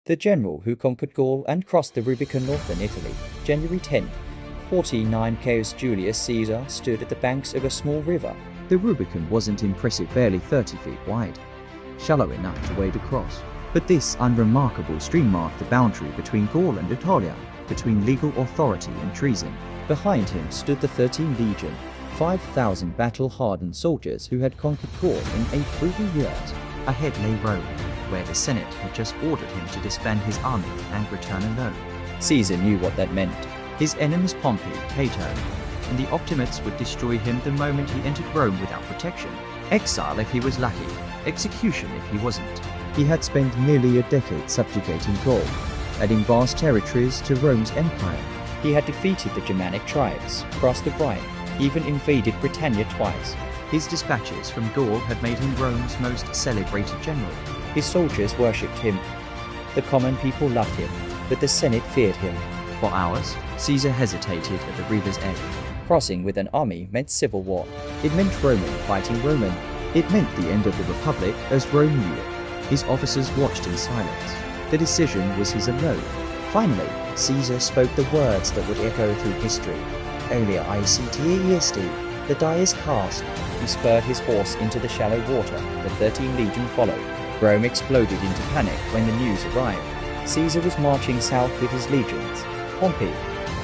the general who conquered Gaul and crossed the Rubicon northern Italy. January 10, 49. Chaos. Julius Caesar stood at the banks of a small river. The Rubicon wasn't impressive, barely 30 feet wide, shallow enough to wade across. But this unremarkable stream marked the boundary between Gaul and Italia, between legal authority and treason. Behind him stood the 13th Legion, 5,000 battle-hardened soldiers who had conquered Gaul in 8 brutal years. Ahead lay Rome, where the Senate had just ordered him to disband his army and return alone. Caesar knew what that meant. His enemies Pompey, Cato, and the Optimates would destroy him the moment he entered Rome without protection. Exile if he was lucky, execution if he wasn't. He had spent nearly a decade subjugating Gaul, adding vast territories to Rome's empire. He had defeated the Germanic tribes, crossed the Rhine, even invaded Britannia twice. His dispatches from Gaul had made him Rome's most celebrated general. His soldiers worshipped him. The common people loved him, but the Senate feared him. For hours, Caesar hesitated at the river's edge. Crossing with an army meant civil war. It meant Roman fighting Roman. It meant the end of the Republic as Rome knew it. His officers watched in silence. The decision was his alone. Finally, Caesar spoke the words that would echo through history. Alea, iacta, the die is cast. He spurred his horse into the shallow water. The 13th Legion followed. Rome exploded into panic when the news arrived. Caesar was marching south with his legions. Pompey,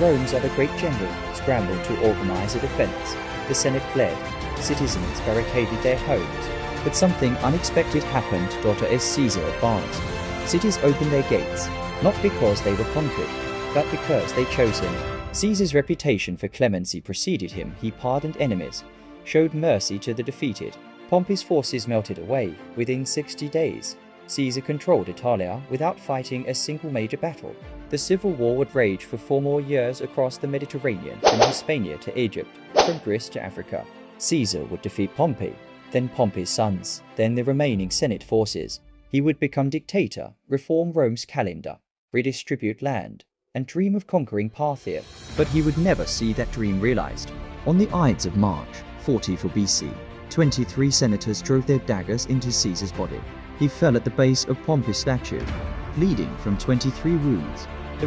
Rome's other great general, scrambled to organize a defense. The Senate fled. Citizens barricaded their homes. But something unexpected happened as Caesar advanced. Cities opened their gates, not because they were conquered, but because they chose him. Caesar's reputation for clemency preceded him. He pardoned enemies, showed mercy to the defeated. Pompey's forces melted away within 60 days. Caesar controlled Italia without fighting a single major battle. The civil war would rage for 4 more years across the Mediterranean, from Hispania to Egypt, from Greece to Africa. Caesar would defeat Pompey, then Pompey's sons, then the remaining Senate forces. He would become dictator, reform Rome's calendar, redistribute land, and dream of conquering Parthia. But he would never see that dream realized. On the Ides of March, 44 BC, 23 senators drove their daggers into Caesar's body. He fell at the base of Pompey's statue, bleeding from 23 wounds. The